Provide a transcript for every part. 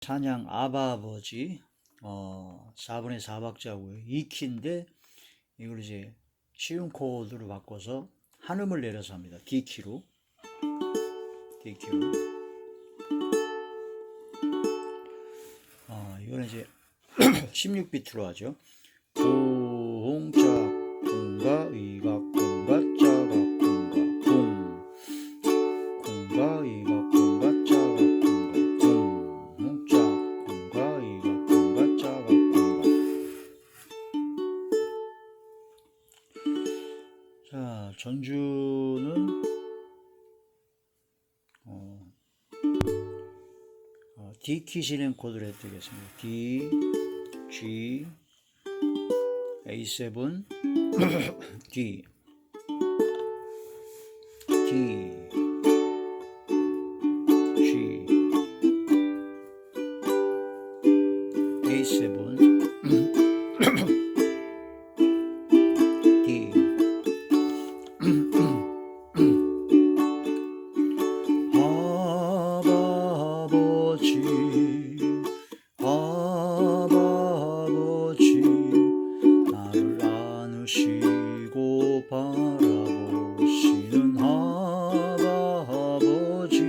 찬양 아바 아버지 4분의 4박자고요. 2키인데 이걸 이제 쉬운 코드로 바꿔서 한 음을 내려서 합니다. D키로. 이거는 이제 16비트로 하죠. 공짝 공가 위각 공가 짜각 공가 공가 위각 공가 짜각 공가 공짝 공가 위각 공가 짜각 공가. 자, 전주는 D키 진행 코드를 해드리겠습니다. D, G, A7, D, D, G, A7, D. 아버지 나를 안으시고 바라보시는 아버지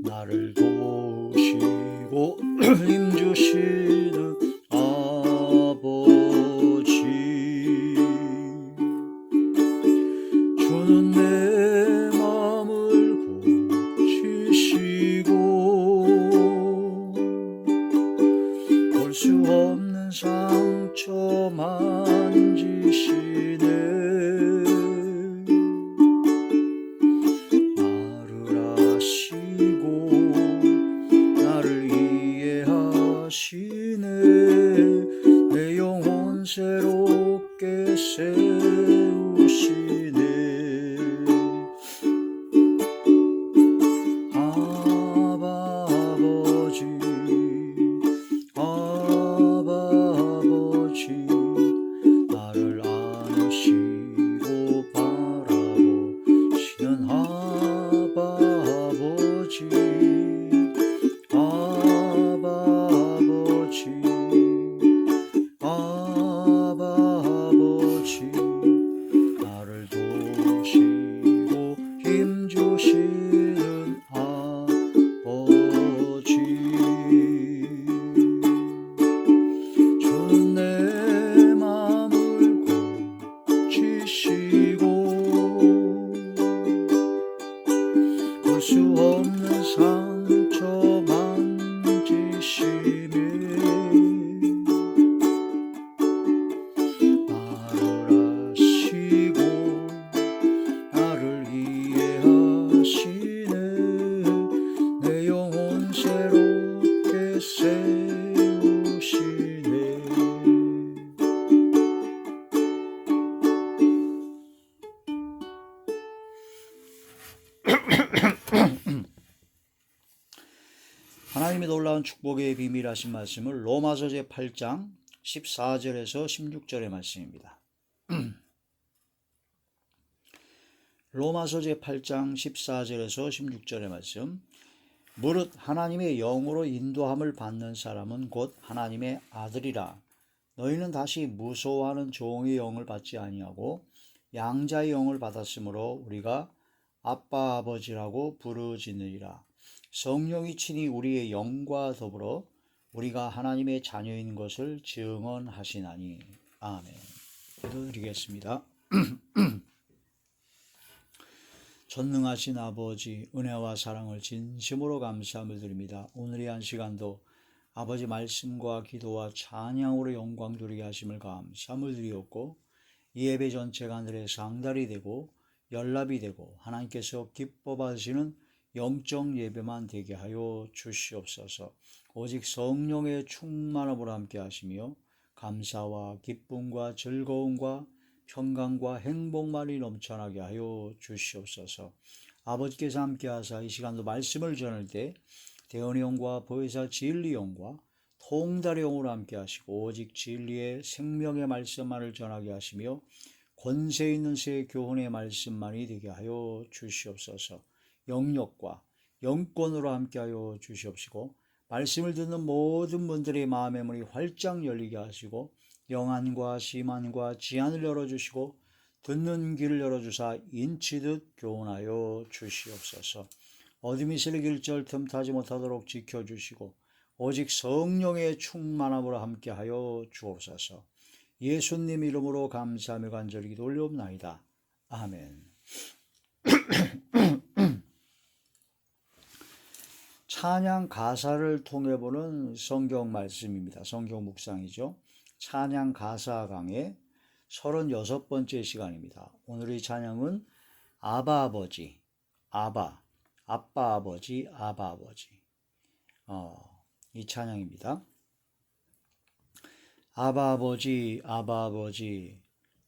나를 도우시고 힘주시는 아버지. 주는 내 맘을 고치시고 볼 수 없는 상처 만지시네. 나를 아시고 나를 이해하시네. 내 영혼 새롭게 세우시네. 아버지 나를 안으시고 바라보시는 아버지 나를 도우시고 힘주시는 아버지. 주는 내 맘을 고치시고 볼 수 없는 상처 만지시며 나를 아시고 나를 이해하시네. 내 영혼 새롭게 세우시네. 하나님의 놀라운 축복의 비밀 하신 말씀을 로마서 제8장 14절에서 16절의 말씀입니다. 로마서 제8장 14절에서 16절의 말씀. 무릇 하나님의 영으로 인도함을 받는 사람은 곧 하나님의 아들이라. 너희는 다시 무소하는 종의 영을 받지 아니하고 양자의 영을 받았으므로 우리가 아빠 아버지라고 부르짖느니라. 성령이 친히 우리의 영과 더불어 우리가 하나님의 자녀인 것을 증언하시나니. 아멘. 기도드리겠습니다. 전능하신 아버지, 은혜와 사랑을 진심으로 감사함을 드립니다. 오늘의 한 시간도 아버지 말씀과 기도와 찬양으로 영광 돌리게 하심을 감사함을 드리었고, 이 예배 전체가 하늘의 상달이 되고 연락이 되고 하나님께서 기뻐 받으시는 영적 예배만 되게 하여 주시옵소서. 오직 성령의 충만함으로 함께 하시며 감사와 기쁨과 즐거움과 평강과 행복만이 넘쳐나게 하여 주시옵소서. 아버지께서 함께 하사 이 시간도 말씀을 전할 때 대언의 영과 보혜사 진리 영과 통달의 영으로 함께 하시고 오직 진리의 생명의 말씀만을 전하게 하시며 권세 있는 새 교훈의 말씀만이 되게 하여 주시옵소서. 영역과 영권으로 함께하여 주시옵시고 말씀을 듣는 모든 분들의 마음의 문이 활짝 열리게 하시고 영안과 심안과 지안을 열어주시고 듣는 귀를 열어주사 인치듯 교훈하여 주시옵소서. 어둠이 슬길 절 틈타지 못하도록 지켜주시고 오직 성령의 충만함으로 함께하여 주옵소서. 예수님 이름으로 감사하며 간절히 기도 올려옵나이다. 아멘. 찬양 가사를 통해 보는 성경 말씀입니다. 성경 묵상이죠. 찬양 가사 강의 36번째 시간입니다. 오늘의 찬양은 아바 아버지, 아빠 아버지, 아바 아버지. 이 찬양입니다. 아바 아버지,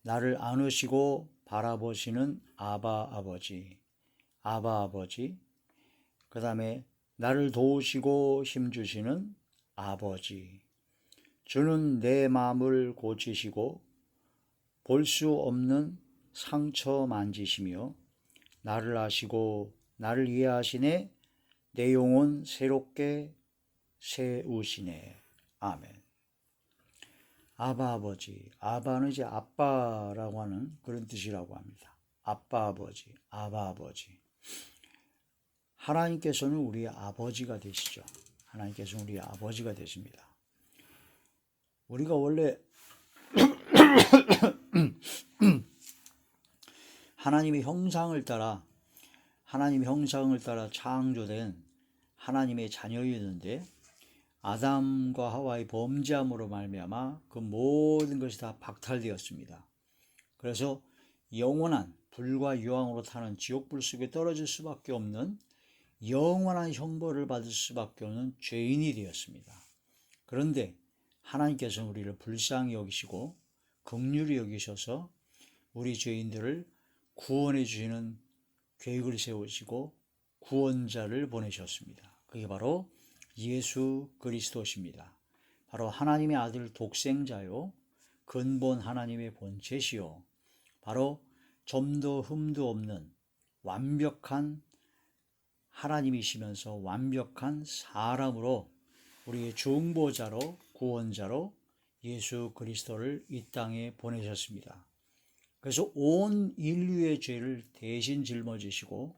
나를 안으시고 바라보시는 아바 아버지, 그 다음에 나를 도우시고 힘주시는 아버지, 주는 내 마음을 고치시고 볼 수 없는 상처 만지시며 나를 아시고 나를 이해하시네, 내 영혼 새롭게 세우시네. 아멘. 아바 아버지, 아바는 이제 아빠라고 하는 그런 뜻이라고 합니다. 아빠 아버지, 아바 아버지. 하나님께서는 우리의 아버지가 되시죠. 하나님께서는 우리의 아버지가 되십니다. 우리가 원래 하나님의 형상을 따라 창조된 하나님의 자녀였는데 아담과 하와의 범죄함으로 말미암아 그 모든 것이 다 박탈되었습니다. 그래서 영원한 불과 유황으로 타는 지옥불 속에 떨어질 수밖에 없는 영원한 형벌을 받을 수밖에 없는 죄인이 되었습니다. 그런데 하나님께서 우리를 불쌍히 여기시고 긍휼히 여기셔서 우리 죄인들을 구원해 주시는 계획을 세우시고 구원자를 보내셨습니다. 그게 바로 예수 그리스도십니다. 바로 하나님의 아들 독생자요, 근본 하나님의 본체시요, 바로 점도 흠도 없는 완벽한 하나님이시면서 완벽한 사람으로 우리의 중보자로 구원자로 예수 그리스도를 이 땅에 보내셨습니다. 그래서 온 인류의 죄를 대신 짊어지시고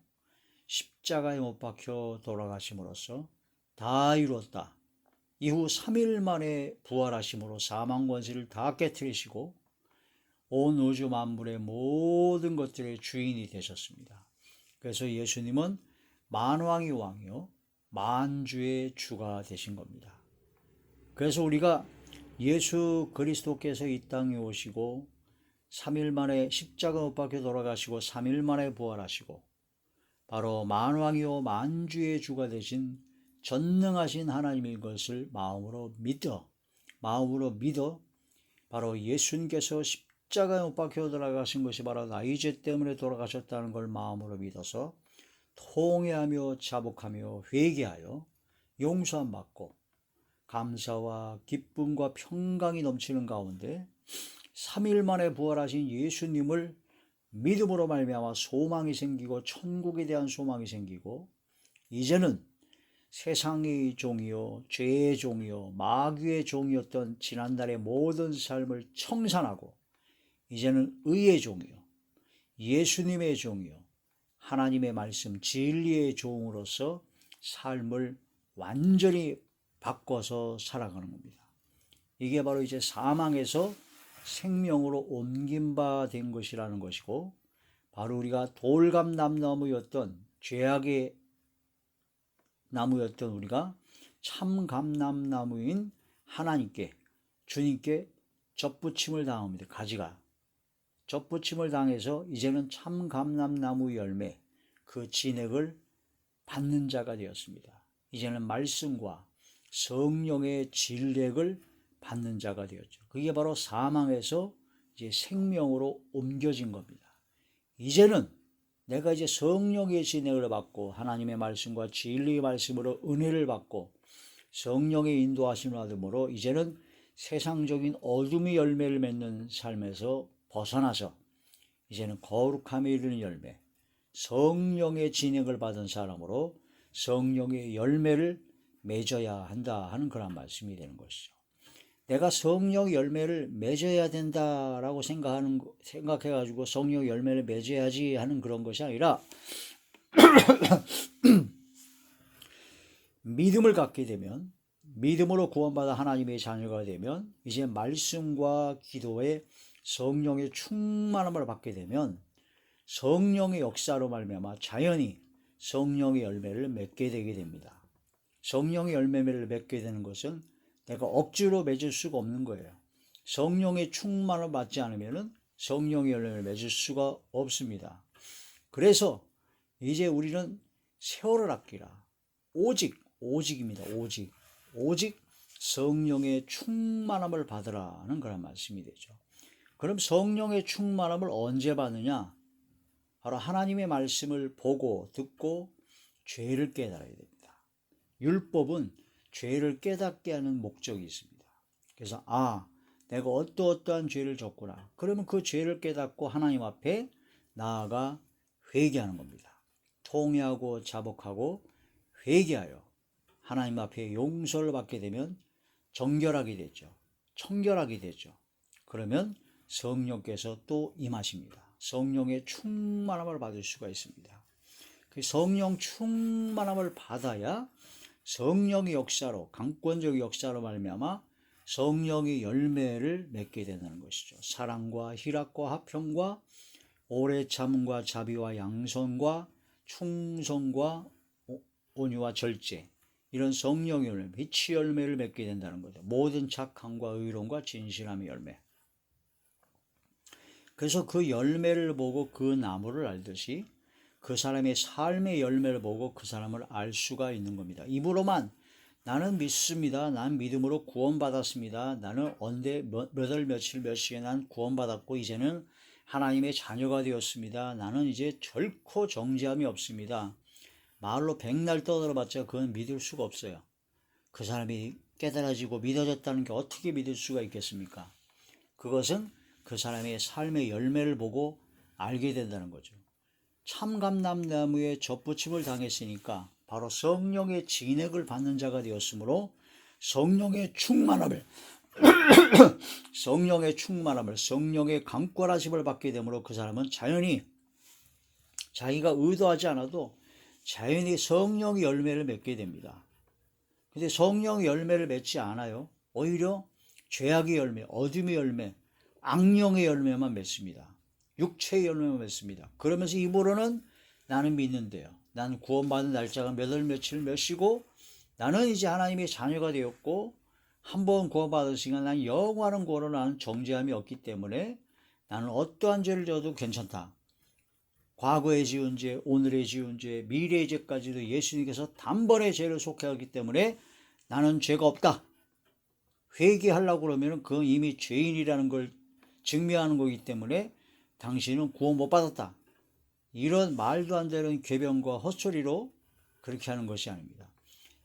십자가에 못 박혀 돌아가심으로써 다 이루었다. 이후 3일 만에 부활하심으로 사망 권세를 다 깨뜨리시고 온 우주 만물의 모든 것들의 주인이 되셨습니다. 그래서 예수님은 만왕의 왕이요 만주의 주가 되신 겁니다. 그래서 우리가 예수 그리스도께서 이 땅에 오시고 3일 만에 십자가 못 박혀 돌아가시고 3일 만에 부활하시고 바로 만왕이요 만주의 주가 되신 전능하신 하나님인 것을 마음으로 믿어 바로 예수님께서 십자가에 못 박혀 돌아가신 것이 바로 나의 죄 때문에 돌아가셨다는 걸 마음으로 믿어서 통회하며 자복하며 회개하여 용서함 받고 감사와 기쁨과 평강이 넘치는 가운데 3일 만에 부활하신 예수님을 믿음으로 말미암아 소망이 생기고 천국에 대한 소망이 생기고 이제는 세상의 종이요 죄의 종이요 마귀의 종이었던 지난날의 모든 삶을 청산하고 이제는 의의 종이요 예수님의 종이요 하나님의 말씀 진리의 종으로서 삶을 완전히 바꿔서 살아가는 겁니다. 이게 바로 이제 사망에서 생명으로 옮긴 바 된 것이라는 것이고 바로 우리가 돌감람나무였던 죄악의 나무였던 우리가 참감람나무인 하나님께 주님께 접붙임을 당합니다. 가지가 접붙임을 당해서 이제는 참감람나무 열매 그 진액을 받는 자가 되었습니다. 이제는 말씀과 성령의 진액을 받는 자가 되었죠. 그게 바로 사망에서 이제 생명으로 옮겨진 겁니다. 이제는 내가 이제 성령의 진액을 받고 하나님의 말씀과 진리의 말씀으로 은혜를 받고 성령의 인도하심을 받음으로 이제는 세상적인 어둠의 열매를 맺는 삶에서 벗어나서 이제는 거룩함에 이르는 열매, 성령의 진행을 받은 사람으로 성령의 열매를 맺어야 한다 하는 그런 말씀이 되는 것이죠. 내가 성령 열매를 맺어야 된다라고 생각해가지고 성령 열매를 맺어야지 하는 그런 것이 아니라 믿음을 갖게 되면, 믿음으로 구원받아 하나님의 자녀가 되면 이제 말씀과 기도에 성령의 충만함을 받게 되면 성령의 역사로 말미암아 자연히 성령의 열매를 맺게 되게 됩니다. 성령의 열매를 맺게 되는 것은 내가 억지로 맺을 수가 없는 거예요. 성령의 충만을 받지 않으면 성령의 열매를 맺을 수가 없습니다. 그래서 이제 우리는 세월을 아끼라. 오직입니다. 오직 성령의 충만함을 받으라는 그런 말씀이 되죠. 그럼 성령의 충만함을 언제 받느냐? 바로 하나님의 말씀을 보고 듣고 죄를 깨달아야 됩니다. 율법은 죄를 깨닫게 하는 목적이 있습니다. 그래서 내가 어떠한 죄를 졌구나. 그러면 그 죄를 깨닫고 하나님 앞에 나아가 회개하는 겁니다. 통회하고 자복하고 회개하여 하나님 앞에 용서를 받게 되면 정결하게 되죠. 청결하게 되죠. 그러면 성령께서 또 임하십니다. 성령의 충만함을 받을 수가 있습니다. 그 성령 충만함을 받아야 성령의 역사로, 강권적 역사로 말미암아 성령의 열매를 맺게 되는 것이죠. 사랑과 희락과 화평과 오래 참음과 자비와 양선과 충성과 온유와 절제, 이런 성령의 열매, 빛의 열매를 맺게 된다는 거죠. 모든 착함과 의로움과 진실함의 열매. 그래서 그 열매를 보고 그 나무를 알듯이 그 사람의 삶의 열매를 보고 그 사람을 알 수가 있는 겁니다. 입으로만 나는 믿습니다. 난 믿음으로 구원받았습니다. 나는 언제 몇 월 며칠 몇 시에 난 구원받았고 이제는 하나님의 자녀가 되었습니다. 나는 이제 결코 정죄함이 없습니다. 말로 백날 떠들어봤자 그건 믿을 수가 없어요. 그 사람이 깨달아지고 믿어졌다는 게 어떻게 믿을 수가 있겠습니까? 그것은 그 사람의 삶의 열매를 보고 알게 된다는 거죠. 참감람나무에 젖붙임을 당했으니까 바로 성령의 진액을 받는 자가 되었으므로 성령의 충만함을 성령의 강권하심을 받게 되므로 그 사람은 자연히 자기가 의도하지 않아도 자연히 성령의 열매를 맺게 됩니다. 근데 성령의 열매를 맺지 않아요. 오히려 죄악의 열매, 어둠의 열매, 악령의 열매만 맺습니다. 육체의 열매만 맺습니다. 그러면서 입으로는 나는 믿는데요. 나는 구원받은 날짜가 몇 월 며칠 몇 시고 나는 이제 하나님의 자녀가 되었고 한번 구원받으시니까 나는 영원한 구원으로 나는 정죄함이 없기 때문에 나는 어떠한 죄를 져도 괜찮다. 과거에 지은 죄, 오늘의 지은 죄, 미래의 죄까지도 예수님께서 단번에 죄를 속해하기 때문에 나는 죄가 없다. 회개하려고 그러면 그건 이미 죄인이라는 걸 증명하는 거기 때문에 당신은 구원 못 받았다. 이런 말도 안 되는 궤변과 헛소리로 그렇게 하는 것이 아닙니다.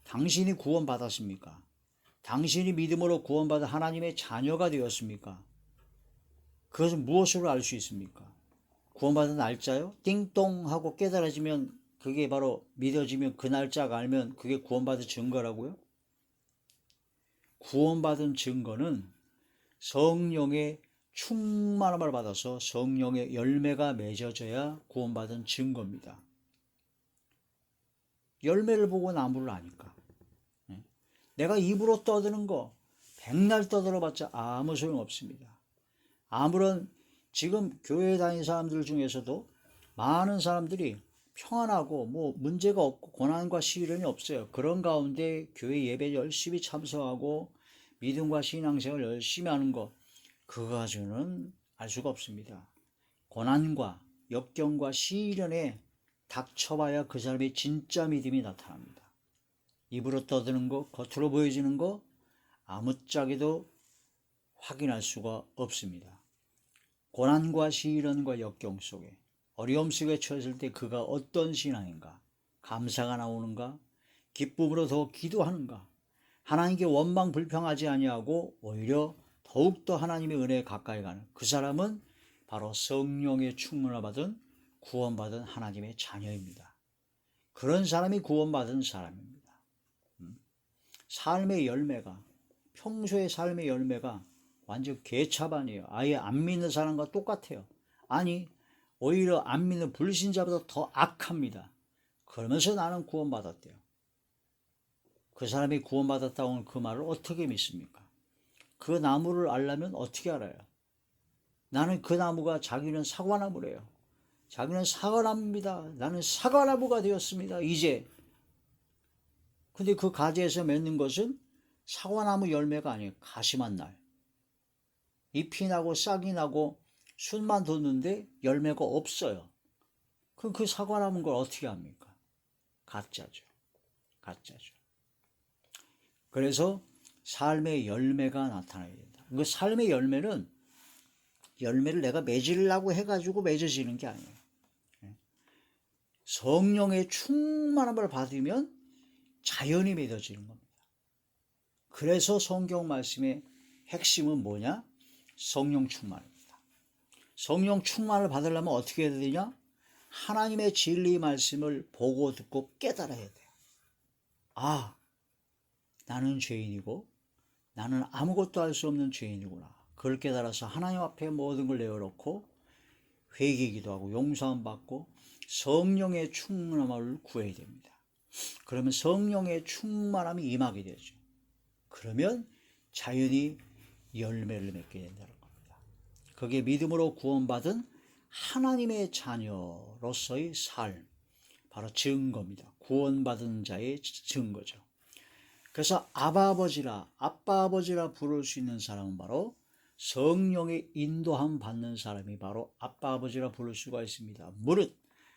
당신이 구원 받았습니까? 당신이 믿음으로 구원받아 하나님의 자녀가 되었습니까? 그것은 무엇으로 알 수 있습니까? 구원받은 날짜요? 띵동 하고 깨달아지면 그게 바로 믿어지면 그 날짜가 알면 그게 구원받은 증거라고요? 구원받은 증거는 성령의 충만함을 받아서 성령의 열매가 맺어져야 구원받은 증거입니다. 열매를 보고 나무를 아니까. 내가 입으로 떠드는 거 백날 떠들어봤자 아무 소용없습니다. 아무런 지금 교회 다니는 사람들 중에서도 많은 사람들이 평안하고 뭐 문제가 없고 고난과 시련이 없어요. 그런 가운데 교회 예배 열심히 참석하고 믿음과 신앙생활 열심히 하는 거 그거 가지고는 알 수가 없습니다. 고난과 역경과 시련에 닥쳐봐야 그 사람의 진짜 믿음이 나타납니다. 입으로 떠드는 거, 겉으로 보여지는 거 아무짝에도 확인할 수가 없습니다. 고난과 시련과 역경 속에 어려움 속에 처했을 때 그가 어떤 신앙인가? 감사가 나오는가? 기쁨으로 더 기도하는가? 하나님께 원망 불평하지 아니하고 오히려 더욱더 하나님의 은혜에 가까이 가는 그 사람은 바로 성령의 충만을 받은 구원받은 하나님의 자녀입니다. 그런 사람이 구원받은 사람입니다. 삶의 열매가, 평소의 삶의 열매가 완전 개차반이에요. 아예 안 믿는 사람과 똑같아요. 아니, 오히려 안 믿는 불신자보다 더 악합니다. 그러면서 나는 구원받았대요. 그 사람이 구원받았다고 그 말을 어떻게 믿습니까? 그 나무를 알려면 어떻게 알아요? 나는 그 나무가 자기는 사과나무래요. 자기는 사과나무입니다. 나는 사과나무가 되었습니다. 이제. 근데 그 가지에서 맺는 것은 사과나무 열매가 아니에요. 가시만 나요. 잎이 나고 싹이 나고 순만 돋는데 열매가 없어요. 그럼 그 사과나무인 걸 어떻게 합니까? 가짜죠. 가짜죠. 그래서 삶의 열매가 나타나야 된다. 그 삶의 열매는 열매를 내가 맺으려고 해가지고 맺어지는 게 아니에요. 성령의 충만함을 받으면 자연히 맺어지는 겁니다. 그래서 성경 말씀의 핵심은 뭐냐? 성령 충만입니다. 성령 충만을 받으려면 어떻게 해야 되냐? 하나님의 진리 말씀을 보고 듣고 깨달아야 돼요. 아, 나는 죄인이고 나는 아무것도 할 수 없는 죄인이구나. 그걸 깨달아서 하나님 앞에 모든 걸 내어놓고 회개기도 하고 용서함 받고 성령의 충만함을 구해야 됩니다. 그러면 성령의 충만함이 임하게 되죠. 그러면 자연히 열매를 맺게 된다는 겁니다. 그게 믿음으로 구원받은 하나님의 자녀로서의 삶, 바로 증거입니다. 구원받은 자의 증거죠. 그래서 아빠 아버지라 부를 수 있는 사람은 바로 성령의 인도함 받는 사람이 바로 아빠 아버지라 부를 수가 있습니다. 무릇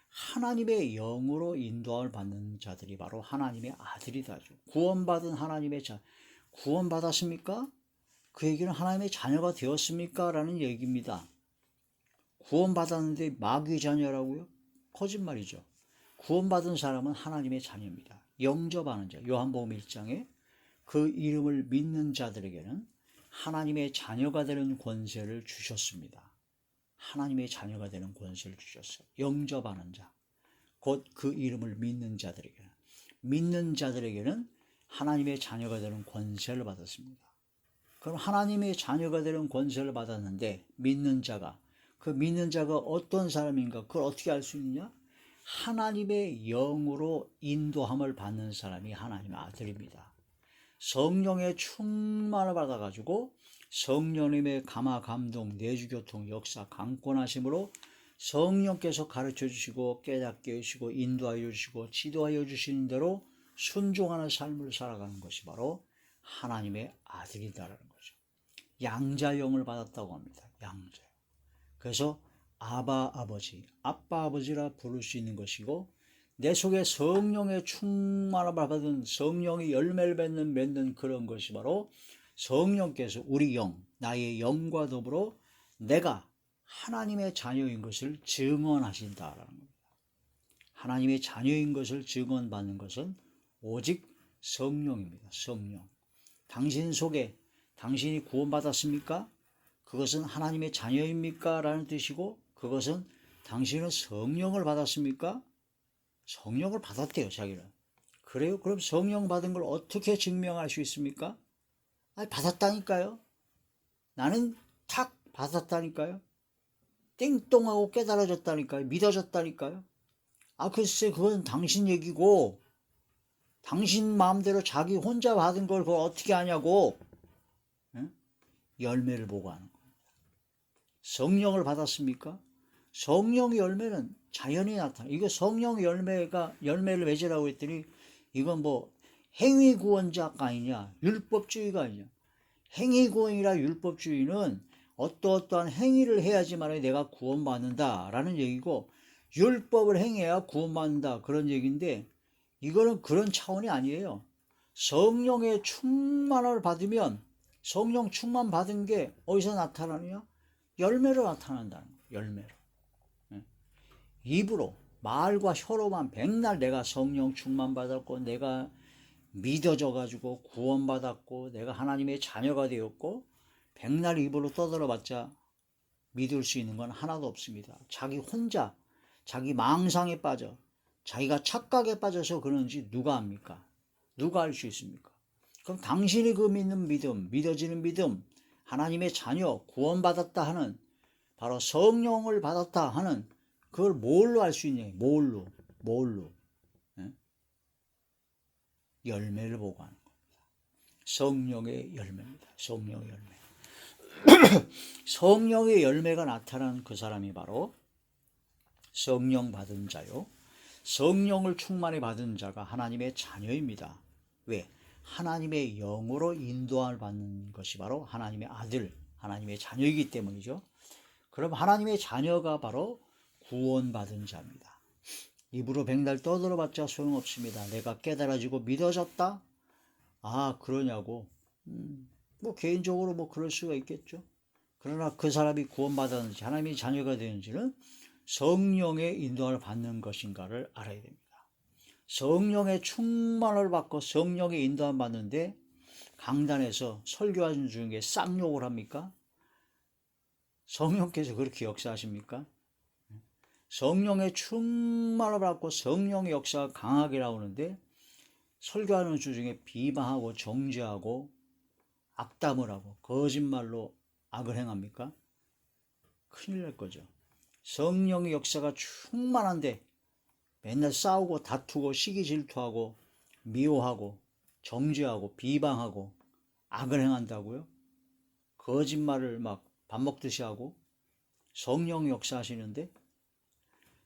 하나님의 영으로 인도함을 받는 자들이 바로 하나님의 아들이다죠. 구원받은 하나님의 구원받았습니까? 그 얘기는 하나님의 자녀가 되었습니까? 라는 얘기입니다. 구원받았는데 마귀의 자녀라고요? 거짓말이죠. 구원받은 사람은 하나님의 자녀입니다. 영접하는 자, 요한복음 1장에 그 이름을 믿는 자들에게는 하나님의 자녀가 되는 권세를 주셨습니다. 하나님의 자녀가 되는 권세를 주셨어요. 영접하는 자, 곧 그 이름을 믿는 자들에게는 하나님의 자녀가 되는 권세를 받았습니다. 그럼 하나님의 자녀가 되는 권세를 받았는데 그 믿는 자가 어떤 사람인가? 그걸 어떻게 알 수 있느냐? 하나님의 영으로 인도함을 받는 사람이 하나님의 아들입니다. 성령의 충만을 받아가지고 성령님의 감화, 감동, 내주교통, 역사, 강권하심으로 성령께서 가르쳐 주시고 깨닫게 해주시고 인도하여 주시고 지도하여 주시는 대로 순종하는 삶을 살아가는 것이 바로 하나님의 아들이다라는 거죠. 양자영을 받았다고 합니다. 양자영. 그래서 아빠 아버지라 부를 수 있는 것이고 내 속에 성령의 충만함을 받은 성령이 열매를 맺는 그런 것이 바로 성령께서 우리 나의 영과 더불어 내가 하나님의 자녀인 것을 증언하신다라는 겁니다. 하나님의 자녀인 것을 증언받는 것은 오직 성령입니다. 성령. 당신 속에 당신이 구원받았습니까? 그것은 하나님의 자녀입니까? 라는 뜻이고 그것은 당신은 성령을 받았습니까? 성령을 받았대요, 자기는. 그래요? 그럼 성령 받은 걸 어떻게 증명할 수 있습니까? 아니, 받았다니까요. 나는 탁 받았다니까요. 띵똥하고 깨달아졌다니까요. 믿어졌다니까요. 글쎄, 그건 당신 얘기고, 당신 마음대로 자기 혼자 받은 걸 그걸 어떻게 하냐고. 응? 열매를 보고 하는 겁니다. 성령을 받았습니까? 성령의 열매는 자연히 나타나. 이거 성령의 열매를 맺으라고 했더니 이건 뭐 행위구원자가 아니냐, 율법주의가 아니냐. 행위구원이라 율법주의는 어떠한 행위를 해야지만 내가 구원받는다라는 얘기고 율법을 행해야 구원받는다 그런 얘기인데 이거는 그런 차원이 아니에요. 성령의 충만을 받으면 성령 충만 받은 게 어디서 나타나느냐? 열매로 나타난다는 거예요. 열매로. 입으로 말과 혀로만 백날 내가 성령 충만 받았고 내가 믿어져 가지고 구원받았고 내가 하나님의 자녀가 되었고 백날 입으로 떠들어봤자 믿을 수 있는 건 하나도 없습니다. 자기 혼자 자기 망상에 빠져 자기가 착각에 빠져서 그런지 누가 압니까? 누가 알 수 있습니까? 그럼 당신이 그 믿는 믿음, 믿어지는 믿음, 하나님의 자녀, 구원받았다 하는, 바로 성령을 받았다 하는, 그걸 뭘로 알 수 있냐? 뭘로? 예? 열매를 보고 하는 겁니다. 성령의 열매입니다. 성령의 열매. 성령의 열매가 나타난 그 사람이 바로 성령 받은 자요. 성령을 충만히 받은 자가 하나님의 자녀입니다. 왜? 하나님의 영으로 인도함을 받는 것이 바로 하나님의 아들, 하나님의 자녀이기 때문이죠. 그럼 하나님의 자녀가 바로 구원받은 자입니다. 입으로 백날 떠들어봤자 소용없습니다. 내가 깨달아지고 믿어졌다? 아, 그러냐고. 뭐 개인적으로 뭐 그럴 수가 있겠죠. 그러나 그 사람이 구원받았는지 하나님의 자녀가 되는지는 성령의 인도함을 받는 것인가를 알아야 됩니다. 성령의 충만을 받고 성령의 인도함을 받는데 강단에서 설교하는 중에 쌍욕을 합니까? 성령께서 그렇게 역사하십니까? 성령의 충만을 받고 성령의 역사가 강하게 나오는데 설교하는 중에 비방하고 정죄하고 악담을 하고 거짓말로 악을 행합니까? 큰일 날 거죠. 성령의 역사가 충만한데 맨날 싸우고 다투고 시기 질투하고 미워하고 정죄하고 비방하고 악을 행한다고요? 거짓말을 막 밥 먹듯이 하고 성령 역사하시는데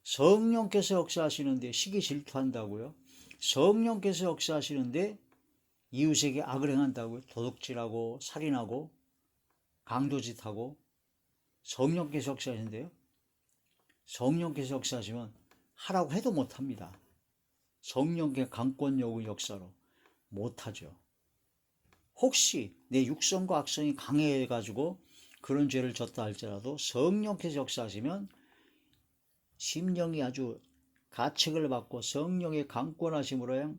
성령께서 역사하시는데 시기 질투한다고요? 성령께서 역사하시는데 이웃에게 악을 행한다고요? 도둑질하고 살인하고 강도짓하고 성령께서 역사하시는데요? 성령께서 역사하시면 하라고 해도 못합니다. 성령의 강권력의 역사로 못하죠. 혹시 내 육성과 악성이 강해가지고 그런 죄를 졌다 할지라도 성령께서 역사하시면 심령이 아주 가책을 받고 성령의 강권하심으로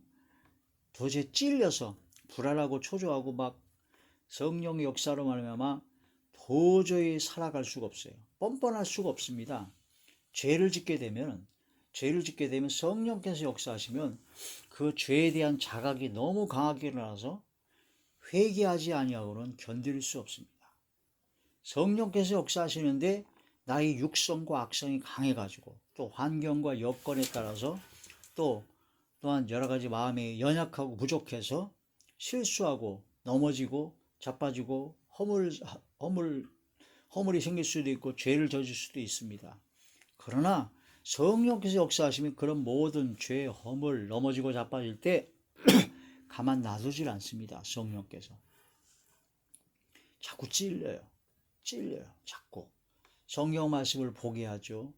도저히 찔려서 불안하고 초조하고 막 성령의 역사로 말미암아 도저히 살아갈 수가 없어요. 뻔뻔할 수가 없습니다. 죄를 짓게 되면 성령께서 역사하시면 그 죄에 대한 자각이 너무 강하게 일어나서 회개하지 아니하고는 견딜 수 없습니다. 성령께서 역사하시는데 나의 육성과 악성이 강해가지고 또 환경과 여건에 따라서 또한 여러 가지 마음이 연약하고 부족해서 실수하고 넘어지고 자빠지고 허물이 생길 수도 있고 죄를 저질 수도 있습니다. 그러나 성령께서 역사하시면 그런 모든 죄, 허물, 넘어지고 자빠질 때 가만 놔두질 않습니다. 성령께서 자꾸 찔려요. 자꾸 성경 말씀을 보게 하죠.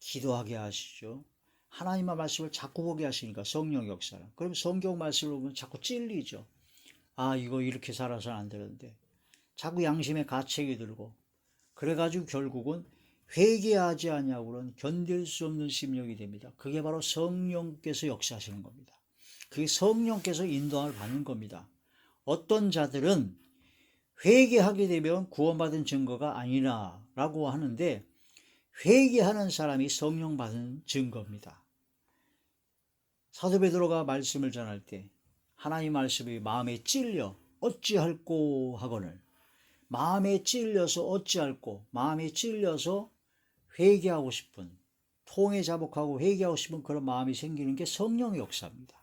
기도하게 하시죠. 하나님의 말씀을 자꾸 보게 하시니까 성령 역사는. 그럼 성경 말씀을 보면 자꾸 찔리죠. 아, 이거 이렇게 살아서는 안 되는데. 자꾸 양심에 가책이 들고. 그래가지고 결국은 회개하지 아니하고는 견딜 수 없는 심령이 됩니다. 그게 바로 성령께서 역사하시는 겁니다. 그게 성령께서 인도함을 받는 겁니다. 어떤 자들은 회개하게 되면 구원받은 증거가 아니라라고 하는데 회개하는 사람이 성령 받은 증거입니다. 사도 베드로가 말씀을 전할 때 하나님 말씀이 마음에 찔려 어찌할꼬 하거늘 마음에 찔려서 어찌할꼬 마음에 찔려서 회개하고 싶은 통에 자복하고 회개하고 싶은 그런 마음이 생기는 게 성령의 역사입니다.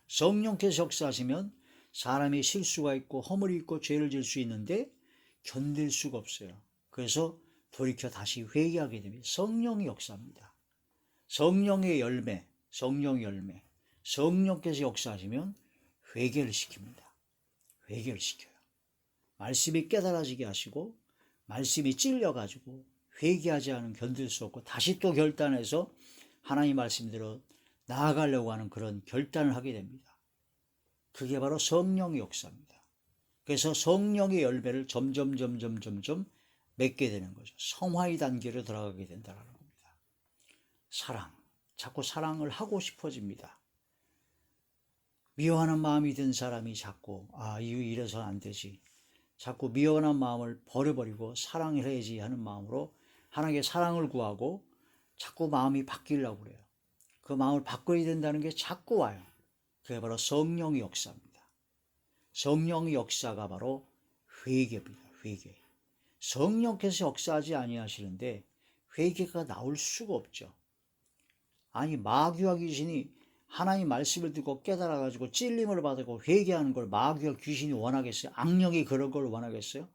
성령께서 역사하시면 사람이 실수가 있고 허물이 있고 죄를 질 수 있는데 견딜 수가 없어요. 그래서 돌이켜 다시 회개하게 됩니다. 성령의 역사입니다. 성령의 열매. 성령께서 역사하시면 회개를 시킵니다. 회개를 시켜요. 말씀이 깨달아지게 하시고 말씀이 찔려가지고 회개하지 않으면 견딜 수 없고 다시 또 결단해서 하나님 말씀대로 나아가려고 하는 그런 결단을 하게 됩니다. 그게 바로 성령의 역사입니다. 그래서 성령의 열매를 점점 맺게 되는 거죠. 성화의 단계로 들어가게 된다는 겁니다. 자꾸 사랑을 하고 싶어집니다. 미워하는 마음이 든 사람이 자꾸 이래서는 안 되지. 자꾸 미련한 마음을 버려버리고 사랑을 해야지 하는 마음으로 하나님께 사랑을 구하고 자꾸 마음이 바뀌려고 그래요. 그 마음을 바꿔야 된다는 게 자꾸 와요. 그게 바로 성령의 역사입니다. 성령의 역사가 바로 회개입니다. 회개. 성령께서 역사하지 아니하시는데 회개가 나올 수가 없죠. 아니 마귀와 귀신이 하나님 말씀을 듣고 깨달아가지고 찔림을 받고 회개하는 걸 마귀와 귀신이 원하겠어요? 악령이 그런 걸 원하겠어요?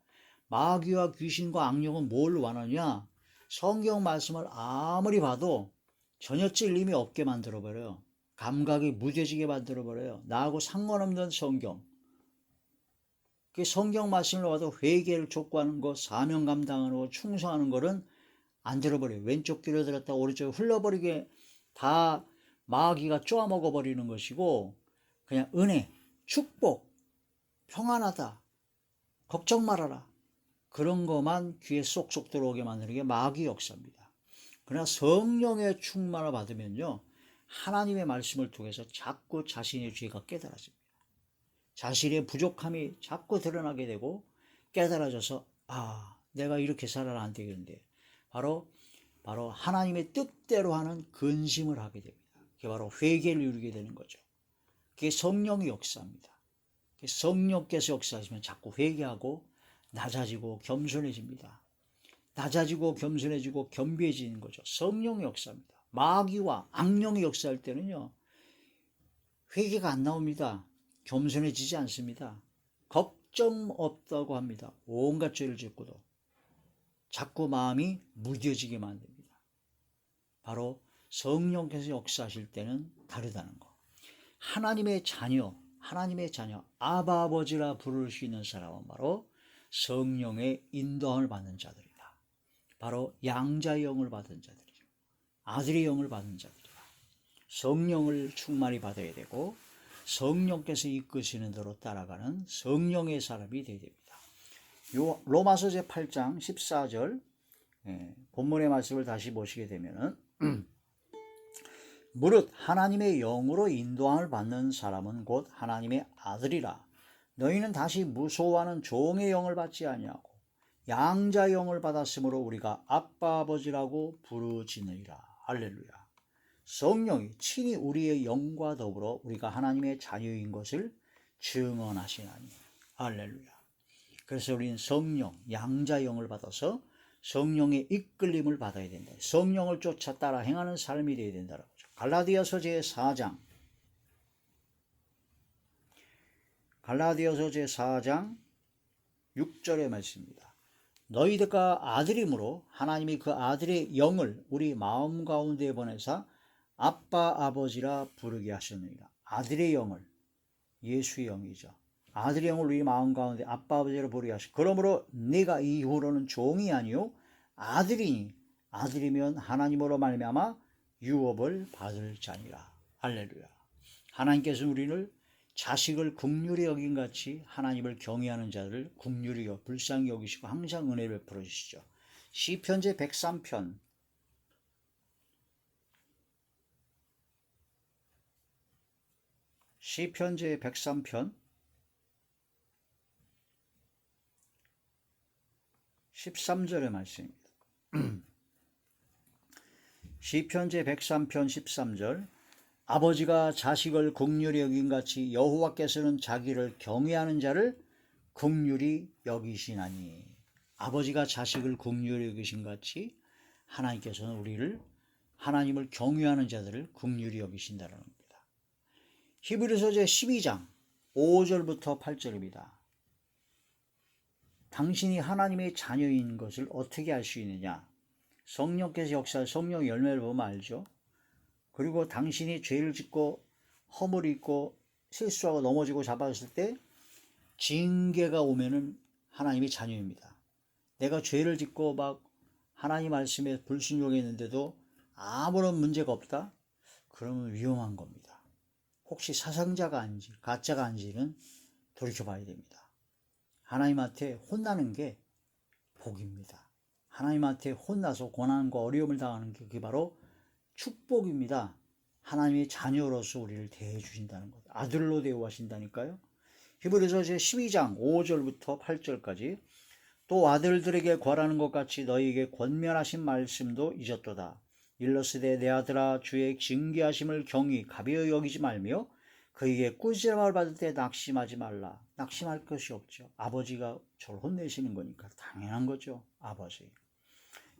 마귀와 귀신과 악령은 뭘 원하냐? 성경 말씀을 아무리 봐도 전혀 찔림이 없게 만들어버려요. 감각이 무뎌지게 만들어버려요. 나하고 상관없는 성경. 그 성경 말씀을 봐도 회개를 촉구하는 거, 사명 감당하는 거, 충성하는 거는 안 들어버려요. 왼쪽 귀로 들었다 오른쪽 흘러버리게 다 마귀가 쪼아먹어버리는 것이고 그냥 은혜, 축복, 평안하다, 걱정 말아라 그런 것만 귀에 쏙쏙 들어오게 만드는 게 마귀 역사입니다. 그러나 성령의 충만을 받으면요 하나님의 말씀을 통해서 자꾸 자신의 죄가 깨달아집니다. 자신의 부족함이 자꾸 드러나게 되고 깨달아져서 내가 이렇게 살아라 안 되겠는데 바로 하나님의 뜻대로 하는 근심을 하게 됩니다. 그게 바로 회개를 이루게 되는 거죠. 그게 성령의 역사입니다. 성령께서 역사하시면 자꾸 회개하고 낮아지고 겸손해집니다. 낮아지고 겸손해지고 겸비해지는 거죠. 성령의 역사입니다. 마귀와 악령의 역사할 때는요 회개가 안 나옵니다. 겸손해지지 않습니다. 걱정 없다고 합니다. 온갖 죄를 짓고도 자꾸 마음이 무뎌지게 만듭니다. 바로 성령께서 역사하실 때는 다르다는 거. 하나님의 자녀, 아바 아버지라 부를 수 있는 사람은 바로 성령의 인도함을 받는 자들이다. 바로 양자의 영을 받은 자들이죠. 아들의 영을 받은 자들이다. 성령을 충만히 받아야 되고 성령께서 이끄시는 대로 따라가는 성령의 사람이 되어야 됩니다. 요 로마서 제8장 14절 본문의 말씀을 다시 보시게 되면은 무릇 하나님의 영으로 인도함을 받는 사람은 곧 하나님의 아들이라. 너희는 다시 무소하는 종의 영을 받지 아니하고 양자의 영을 받았으므로 우리가 아빠 아버지라고 부르짖느니라. 할렐루야. 성령이 친히 우리의 영과 더불어 우리가 하나님의 자녀인 것을 증언하시나니. 할렐루야. 그래서 우리는 성령, 양자의 영을 받아서 성령의 이끌림을 받아야 된다. 성령을 쫓아 따라 행하는 삶이 되어야 된다는 거죠. 갈라디아서 제4장 6절의 말씀입니다. 너희가 아들이므로 하나님이 그 아들의 영을 우리 마음 가운데 보내사 아빠 아버지라 부르게 하셨느니라. 아들의 영을, 예수의 영이죠. 아들의 영을 우리 마음 가운데 아빠 아버지로 부르게 하시고 그러므로 네가 이후로는 종이 아니요 아들이니 아들이면 하나님으로 말미암아 유업을 받을 자니라. 할렐루야. 하나님께서 우리를 자식을 긍휼히 여긴 같이 하나님을 경외하는 자들을 긍휼히 불쌍히 여기시고 항상 은혜를 베풀어 주시죠. 시편 제 103편 시편 제 103편 13절의 말씀입니다. 시편 제 103편 13절 아버지가 자식을 긍휼히 여긴 같이 여호와께서는 자기를 경외하는 자를 긍휼히 여기시나니. 아버지가 자식을 긍휼히 여기신 같이 하나님께서는 우리를 하나님을 경외하는 자들을 긍휼히 여기신다는 겁니다. 히브리서 제 12장 5절부터 8절입니다. 당신이 하나님의 자녀인 것을 어떻게 알 수 있느냐? 성령께서 역사할 성령 열매를 보면 알죠. 그리고 당신이 죄를 짓고 허물이 있고 실수하고 넘어지고 잡아졌을 때 징계가 오면은 하나님의 자녀입니다. 내가 죄를 짓고 막 하나님 말씀에 불순종했는데도 아무런 문제가 없다? 그러면 위험한 겁니다. 혹시 사상자가 아닌지 가짜가 아닌지는 돌이켜봐야 됩니다. 하나님한테 혼나는 게 복입니다. 하나님한테 혼나서 고난과 어려움을 당하는 게 그게 바로 축복입니다. 하나님의 자녀로서 우리를 대해 주신다는 것. 아들로 대우하신다니까요. 히브리서 제12장 5절부터 8절까지 또 아들들에게 괄하는 것 같이 너희에게 권면하신 말씀도 잊었도다. 일러스되 내 아들아 주의 징계하심을 경히 가벼이 여기지 말며 그에게 꾸지람을 받을 때 낙심하지 말라. 낙심할 것이 없죠. 아버지가 저를 혼내시는 거니까 당연한 거죠. 아버지.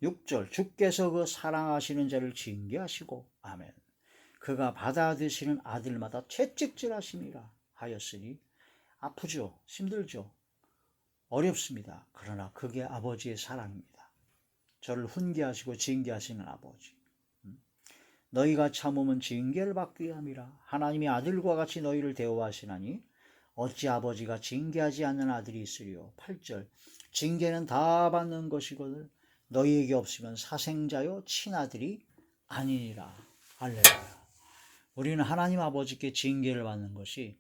6절 주께서 그 사랑하시는 자를 징계하시고 아멘. 그가 받아드시는 아들마다 채찍질하심이라 하였으니 아프죠. 힘들죠. 어렵습니다. 그러나 그게 아버지의 사랑입니다. 저를 훈계하시고 징계하시는 아버지. 너희가 참으면 징계를 받기 함이라. 하나님이 아들과 같이 너희를 대우하시나니 어찌 아버지가 징계하지 않는 아들이 있으리요. 8절 징계는 다 받는 것이거늘 너희에게 없으면 사생자요 친아들이 아니니라. 할렐루야. 우리는 하나님 아버지께 징계를 받는 것이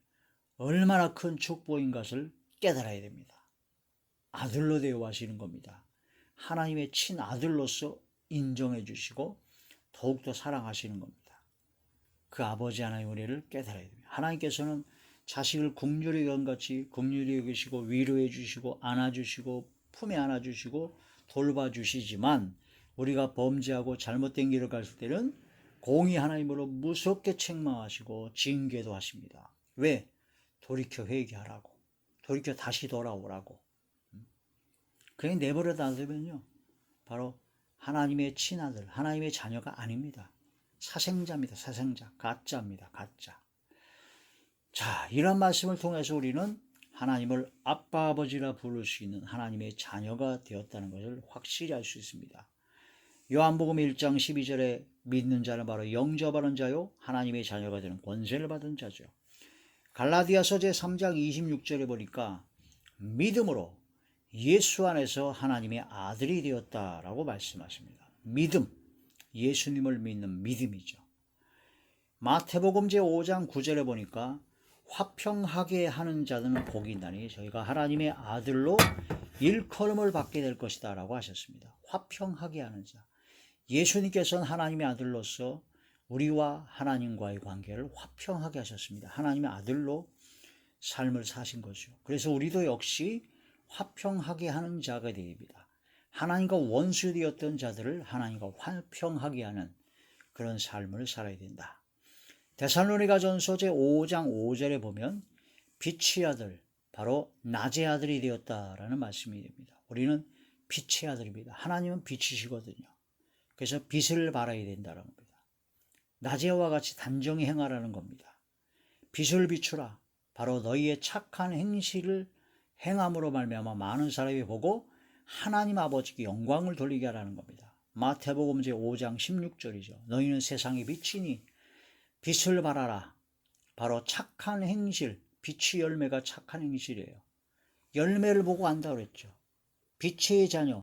얼마나 큰 축복인 것을 깨달아야 됩니다. 아들로 대우하시는 겁니다. 하나님의 친아들로서 인정해 주시고 더욱더 사랑하시는 겁니다. 그 아버지 하나님 우리를 깨달아야 됩니다. 하나님께서는 자식을 긍휼히 여김같이 긍휼히 여기시고 위로해 주시고 안아주시고 품에 안아주시고 돌봐주시지만 우리가 범죄하고 잘못된 길을 갔을 때는 공의 하나님으로 무섭게 책망하시고 징계도 하십니다. 왜? 돌이켜 회개하라고, 돌이켜 다시 돌아오라고. 그냥 내버려 놔두면요 바로 하나님의 친아들, 하나님의 자녀가 아닙니다. 사생자입니다. 사생자, 가짜입니다. 가짜. 자, 이런 말씀을 통해서 우리는 하나님을 아빠 아버지라 부를 수 있는 하나님의 자녀가 되었다는 것을 확실히 알 수 있습니다. 요한복음 1장 12절에 믿는 자는 바로 영접하는 자요 하나님의 자녀가 되는 권세를 받은 자죠. 갈라디아서 제3장 26절에 보니까 믿음으로 예수 안에서 하나님의 아들이 되었다라고 말씀하십니다. 믿음, 예수님을 믿는 믿음이죠. 마태복음 제5장 9절에 보니까 화평하게 하는 자들은 복이 있나니 저희가 하나님의 아들로 일컬음을 받게 될 것이다 라고 하셨습니다. 화평하게 하는 자. 예수님께서는 하나님의 아들로서 우리와 하나님과의 관계를 화평하게 하셨습니다. 하나님의 아들로 삶을 사신 거죠. 그래서 우리도 역시 화평하게 하는 자가 되입니다. 하나님과 원수되었던 자들을 하나님과 화평하게 하는 그런 삶을 살아야 된다. 데살로니가전서 제5장 5절에 보면 빛의 아들, 바로 낮의 아들이 되었다라는 말씀이 됩니다. 우리는 빛의 아들입니다. 하나님은 빛이시거든요. 그래서 빛을 발해야 된다는 겁니다. 낮에와 같이 단정히 행하라는 겁니다. 빛을 비추라. 바로 너희의 착한 행실을 행함으로 말미암아 많은 사람이 보고 하나님 아버지께 영광을 돌리게 하라는 겁니다. 마태복음 제5장 16절이죠. 너희는 세상의 빛이니 빛을 발하라. 바로 착한 행실, 빛의 열매가 착한 행실이에요. 열매를 보고 안다고 그랬죠. 빛의 자녀,